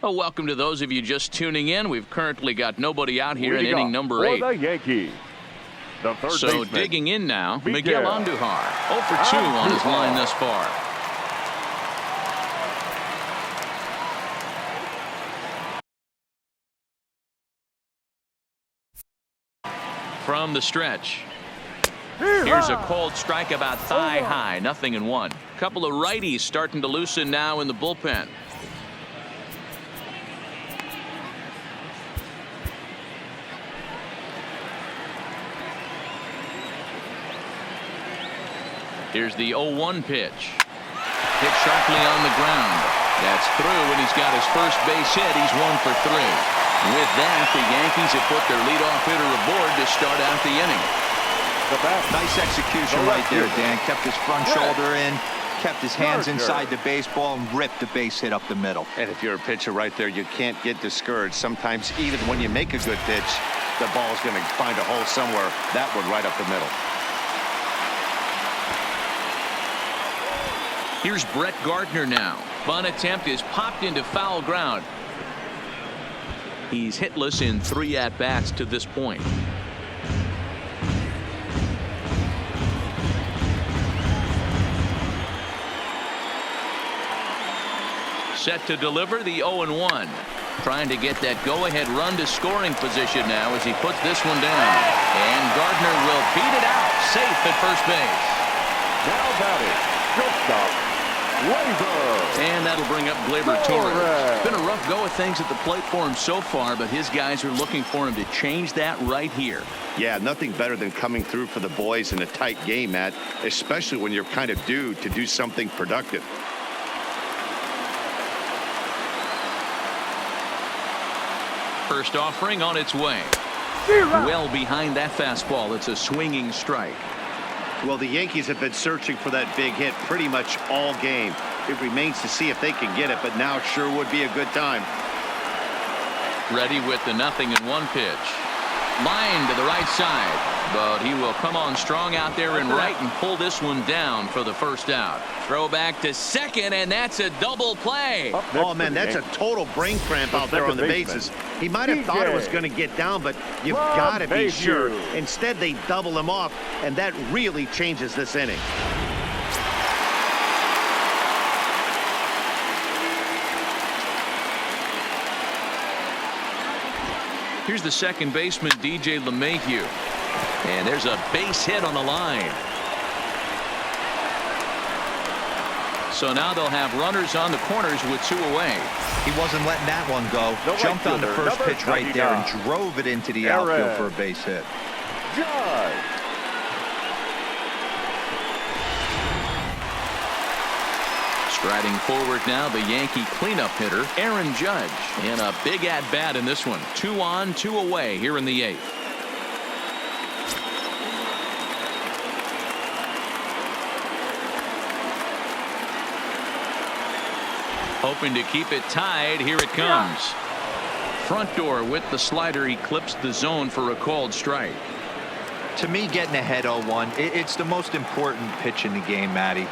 Well, welcome to those of you just tuning in. We've currently got nobody out here in inning number 8. For the Yankees, the third so baseman, digging in now, Miguel Andujar. 0 for 2 on his line thus far. From the stretch. Here's a cold strike about thigh high, 0-1. Couple of righties starting to loosen now in the bullpen. Here's the 0-1 pitch. Hit sharply on the ground. That's through, and he's got his first base hit. He's 1 for 3. With that, the Yankees have put their leadoff hitter aboard to start out the inning. Nice execution right there, Dan. Kept his front shoulder in, kept his hands inside the baseball, and ripped the base hit up the middle. And if you're a pitcher right there, you can't get discouraged. Sometimes even when you make a good pitch, the ball is going to find a hole somewhere. That one right up the middle. Here's Brett Gardner now. Bunt attempt is popped into foul ground. He's hitless in 3 at-bats to this point. Set to deliver the 0-1. Trying to get that go-ahead run to scoring position now as he puts this one down. And Gardner will beat it out. Safe at first base. Now batting, shortstop, Gleyber. And that'll bring up Gleyber Torres. It's been a rough go of things at the plate for him so far, but his guys are looking for him to change that right here. Yeah, nothing better than coming through for the boys in a tight game, Matt, especially when you're kind of due to do something productive. First offering on its way. Well behind that fastball. It's a swinging strike. Well, the Yankees have been searching for that big hit pretty much all game. It remains to see if they can get it, but now sure would be a good time. Ready with the 0-1 pitch. Line to the right side, but he will come on strong out there in right and pull this one down for the first out. Throw back to second, and that's a double play. Oh, man, that's a total brain cramp out there on the bases. He might have thought it was going to get down, but you've got to be sure. Instead, they double him off, and that really changes this inning. Here's the second baseman, DJ LeMahieu. And there's a base hit on the line. So now they'll have runners on the corners with 2 away. He wasn't letting that one go. Jumped on the first pitch right there and drove it into the outfield for a base hit. Judge. Striding forward now, the Yankee cleanup hitter, Aaron Judge. And a big at-bat in this one. 2 on, 2 away here in the 8th. Hoping to keep it tied. Here it comes. Front door with the slider. He clips the zone for a called strike. To me, getting ahead 0-1, it's the most important pitch in the game, Matty.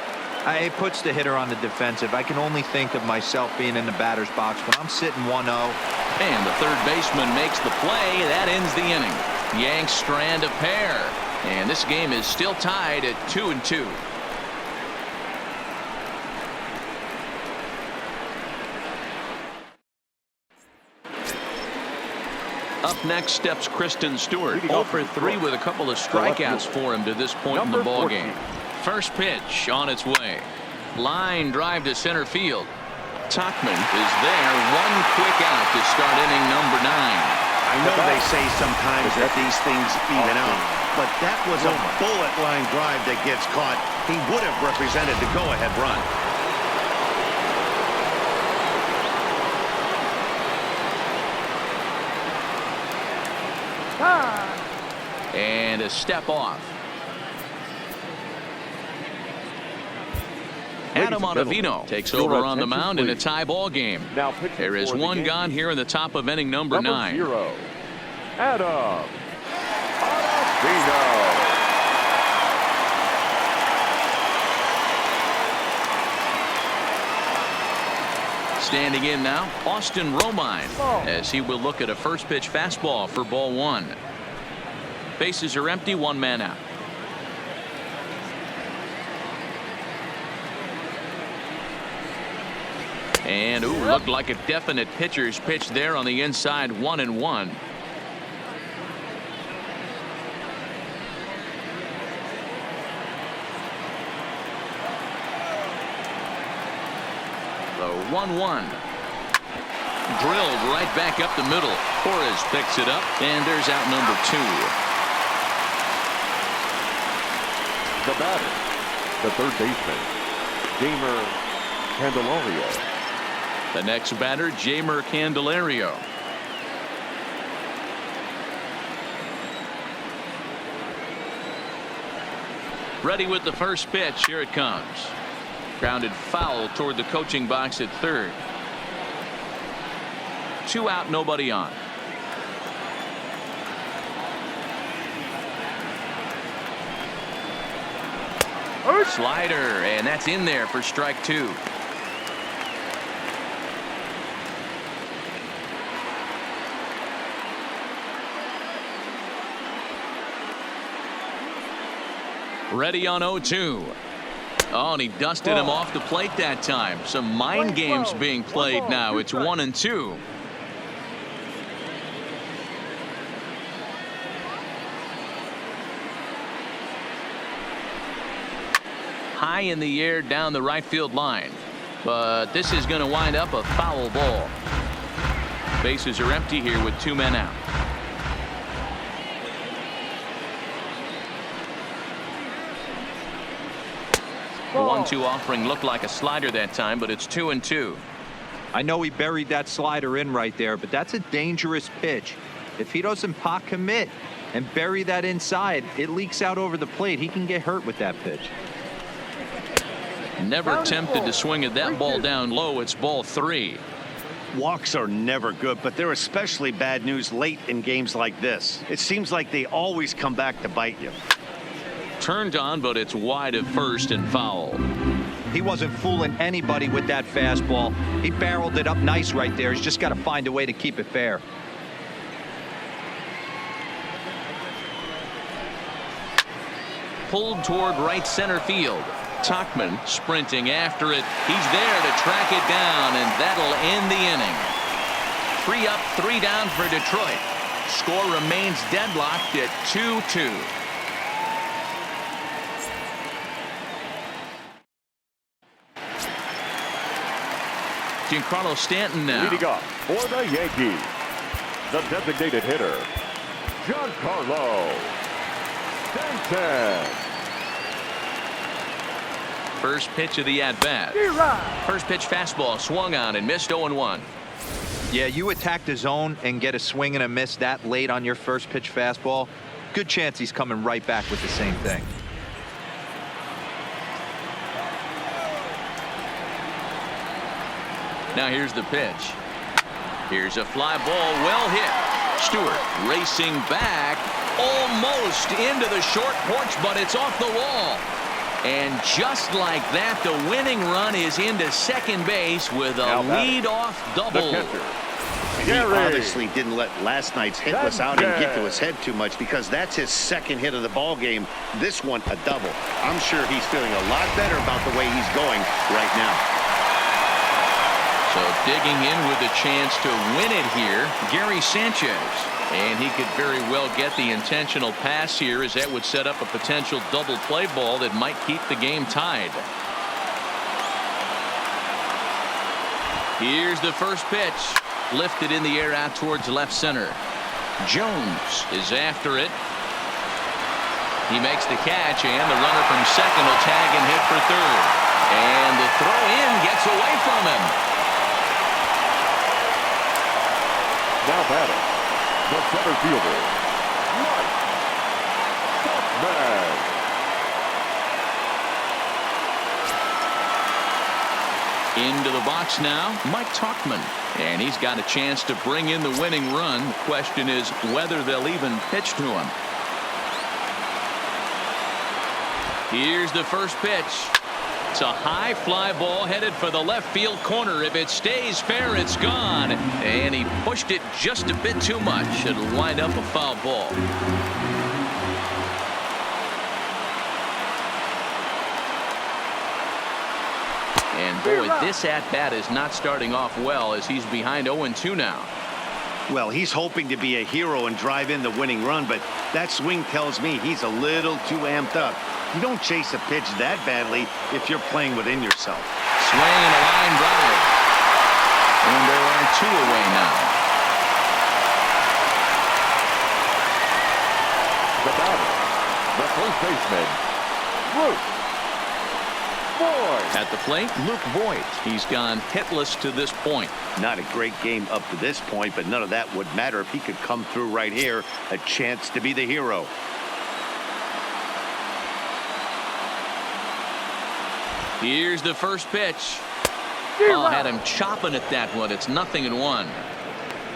It puts the hitter on the defensive. I can only think of myself being in the batter's box when I'm sitting 1-0. And the third baseman makes the play. That ends the inning. Yanks strand a pair. And this game is still tied at 2-2. Up next steps Kristen Stewart. 0 for 3 with a couple of strikeouts for him to this point in the ballgame. First pitch on its way. Line drive to center field. Tachman is there. 1 quick out to start inning number 9. I know they say sometimes that these things even out, but that was a bullet line drive that gets caught. He would have represented the go-ahead run. And a step off. Adam Ottavino takes over on the mound in a tie ball game. There is 1 gone here in the top of inning number 9. Adam Ottavino. Standing in now, Austin Romine, as he will look at a first pitch fastball for ball one. Bases are empty, one man out. And looked like a definite pitcher's pitch there on the inside, 1-1. The 1-1. Drilled right back up the middle. Torres picks it up, and there's out number 2. The batter, the third baseman, Jamer Candelario. The next batter, Jamer Candelario. Ready with the first pitch. Here it comes. Grounded foul toward the coaching box at third. 2 out, nobody on. Slider, and that's in there for strike 2. Ready on 0-2. Oh, and he dusted him off the plate that time. Some mind games being played now. It's 1-2. High in the air down the right field line. But this is going to wind up a foul ball. Bases are empty here with 2 men out. The 1-2 offering looked like a slider that time, but it's 2-2. I know he buried that slider in right there, but that's a dangerous pitch. If he doesn't pot commit and bury that inside, it leaks out over the plate. He can get hurt with that pitch. Never tempted to swing at that ball down low. It's ball 3. Walks are never good, but they're especially bad news late in games like this. It seems like they always come back to bite you. Turned on, but it's wide at first and foul. He wasn't fooling anybody with that fastball. He barreled it up nice right there. He's just got to find a way to keep it fair. Pulled toward right center field. Tauchman sprinting after it. He's there to track it down, and that'll end the inning. 3 up, 3 down for Detroit. Score remains deadlocked at 2-2. Giancarlo Stanton now. Leading off for the Yankees, the designated hitter, Giancarlo Stanton. First pitch of the at-bat. First pitch fastball swung on and missed 0-1. Yeah, you attack the zone and get a swing and a miss that late on your first pitch fastball. Good chance he's coming right back with the same thing. Now here's the pitch. Here's a fly ball, well hit. Stewart racing back, almost into the short porch, but it's off the wall. And just like that, the winning run is into second base with a lead-off double. He obviously didn't let last night's hitless outing get to his head too much, because that's his second hit of the ball game. This one a double. I'm sure he's feeling a lot better about the way he's going right now. So digging in with a chance to win it here, Gary Sanchez. And he could very well get the intentional pass here, as that would set up a potential double play ball that might keep the game tied. Here's the first pitch. Lifted in the air out towards left center. Jones is after it. He makes the catch, and the runner from second will tag and hit for third. And the throw in gets away from him. Now batting, the center fielder, Mike Tauchman. Into the box now, Mike Tauchman. And he's got a chance to bring in the winning run. The question is whether they'll even pitch to him. Here's the first pitch. It's a high fly ball headed for the left field corner. If it stays fair, it's gone. And he pushed it just a bit too much. It'll wind up a foul ball. And boy, this at-bat is not starting off well as he's behind 0-2 now. Well, he's hoping to be a hero and drive in the winning run, but that swing tells me he's a little too amped up. You don't chase a pitch that badly if you're playing within yourself. Swing and a line drive. And there are 2 away now. The batter, the first baseman, Luke Voit. At the plate, Luke Voit. He's gone hitless to this point. Not a great game up to this point, but none of that would matter if he could come through right here. A chance to be the hero. Here's the first pitch. Oh, had him chopping at that one. It's 0-1.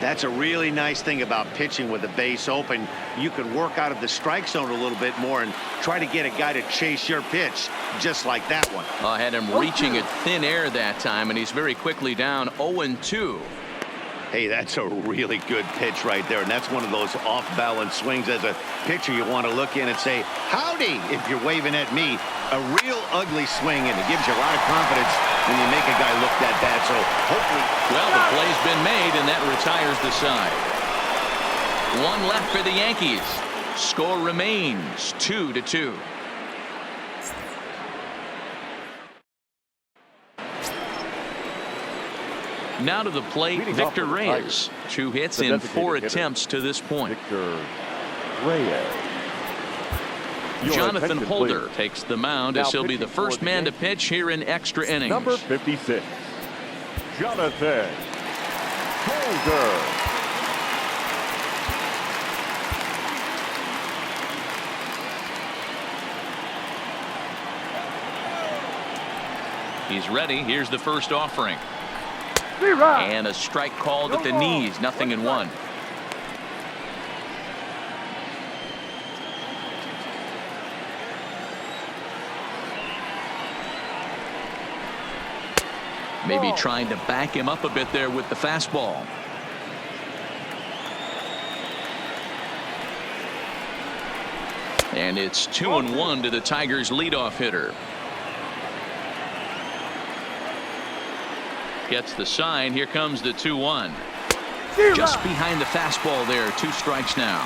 That's a really nice thing about pitching with the base open. You can work out of the strike zone a little bit more and try to get a guy to chase your pitch, just like that one. Oh, had him reaching at thin air that time, and he's very quickly down 0-2. Hey, that's a really good pitch right there, and that's one of those off-balance swings. As a pitcher, you want to look in and say, howdy, if you're waving at me. A real ugly swing, and it gives you a lot of confidence when you make a guy look that bad. So hopefully... Well, the play's been made, and that retires the side. 1 left for the Yankees. Score remains 2-2. Now to the plate, Victor Reyes. 2 hits in 4 attempts to this point. Victor Reyes. Jonathan Holder takes the mound as he'll be the first man to pitch here in extra innings. Number 56, Jonathan Holder. He's ready. Here's the first offering. And a strike called at the knees. 0-1. Maybe trying to back him up a bit there with the fastball. And it's 2-1 to the Tigers' leadoff hitter. Gets the sign. Here comes the 2-1. Just behind the fastball there. 2 strikes now.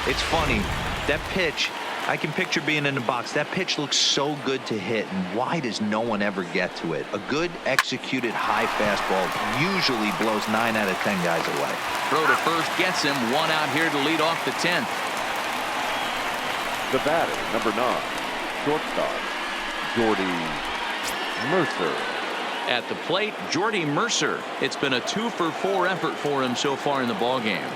It's funny. That pitch, I can picture being in the box. That pitch looks so good to hit, and why does no one ever get to it? A good executed high fastball usually blows 9 out of 10 guys away. Throw to first gets him. 1 out here to lead off the 10th. The batter, number 9, shortstop, Jordy Mercer. At the plate, Jordy Mercer. It's been a 2-for-4 effort for him so far in the ballgame.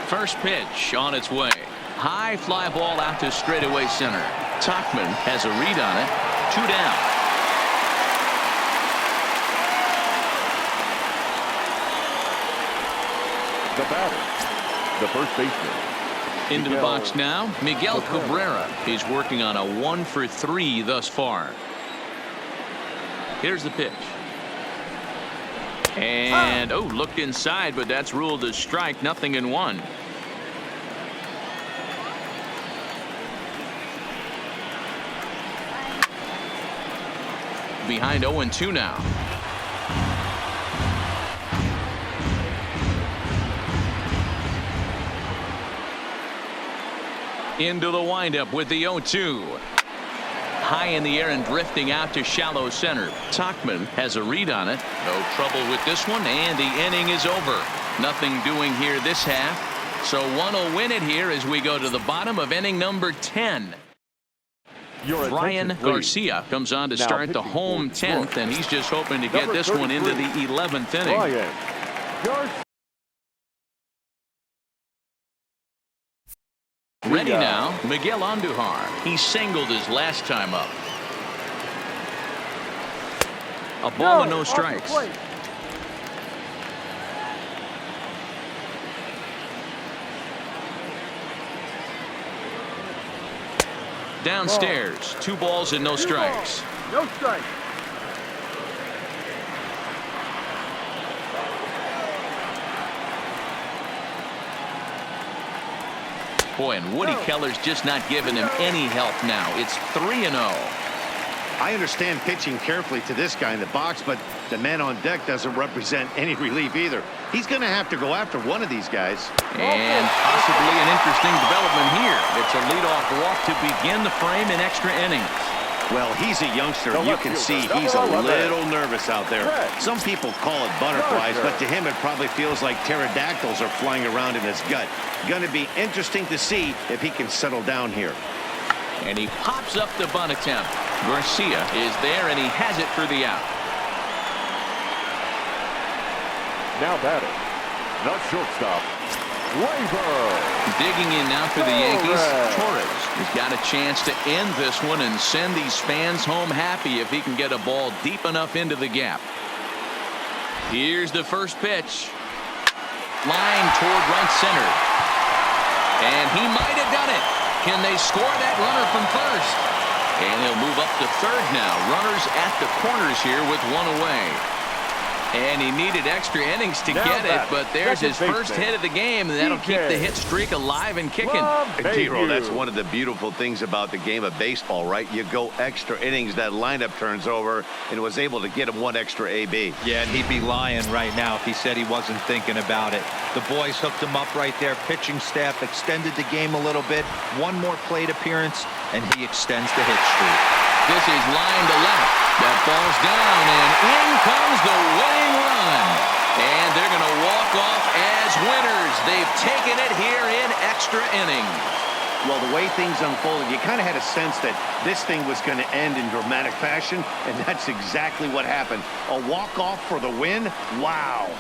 First pitch on its way. High fly ball out to straightaway center. Tauchman has a read on it. 2 down. The batter, the first baseman. Into the box now, Miguel Cabrera. He's working on a 1-for-3 thus far. Here's the pitch. And, looked inside, but that's ruled a strike. 0-1. Behind 0-2 now. Into the windup with the 0-2. High in the air and drifting out to shallow center. Tauchman has a read on it. No trouble with this one, and the inning is over. Nothing doing here this half. So one will win it here as we go to the bottom of inning number 10. Ryan Garcia comes on to start the home 10th, and he's just hoping to get this one into the 11th inning. Ryan Garcia. Ready now, Miguel Andujar. He singled his last time up. A ball and no strikes. Downstairs, 2 balls and no strikes. No strike. Boy, and Woody Keller's just not giving him any help now. It's 3-0. I understand pitching carefully to this guy in the box, but the man on deck doesn't represent any relief either. He's going to have to go after one of these guys. And possibly an interesting development here. It's a leadoff walk to begin the frame in extra innings. Well, he's a youngster. You can see he's a little nervous out there. Some people call it butterflies, but to him it probably feels like pterodactyls are flying around in his gut. Going to be interesting to see if he can settle down here. And he pops up the bunt attempt. Garcia is there, and he has it for the out. Now batting, the shortstop, Digging in now for the Yankees, Torres has got a chance to end this one and send these fans home happy if he can get a ball deep enough into the gap. Here's the first pitch. Line toward right center. And he might have done it. Can they score that runner from first? And he'll move up to third now. Runners at the corners here with one away. And he needed extra innings to get it, but there's his first hit of the game, and that'll keep the hit streak alive and kicking. T-Row, that's one of the beautiful things about the game of baseball, right? You go extra innings, that lineup turns over, and was able to get him one extra AB. Yeah, and he'd be lying right now if he said he wasn't thinking about it. The boys hooked him up right there. Pitching staff extended the game a little bit. One more plate appearance, and he extends the hit streak. This is line to left. That ball's down, and in comes the winning run. And they're going to walk off as winners. They've taken it here in extra innings. Well, the way things unfolded, you kind of had a sense that this thing was going to end in dramatic fashion, and that's exactly what happened. A walk-off for the win? Wow.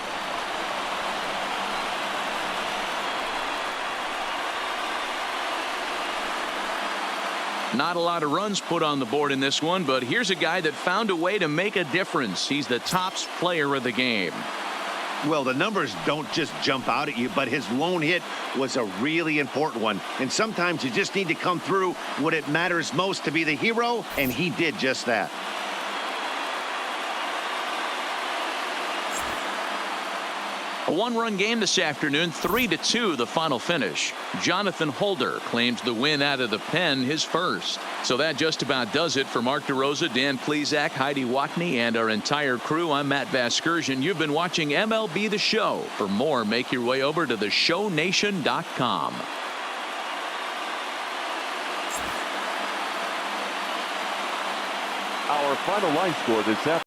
Not a lot of runs put on the board in this one, but here's a guy that found a way to make a difference. He's the tops player of the game. Well, the numbers don't just jump out at you, but his lone hit was a really important one. And sometimes you just need to come through when it matters most to be the hero, and he did just that. A one-run game this afternoon, 3-2 the final finish. Jonathan Holder claims the win out of the pen, his first. So that just about does it for Mark DeRosa, Dan Plesac, Heidi Watney, and our entire crew. I'm Matt Vasgersian. You've been watching MLB The Show. For more, make your way over to theshownation.com. Our final line score this afternoon.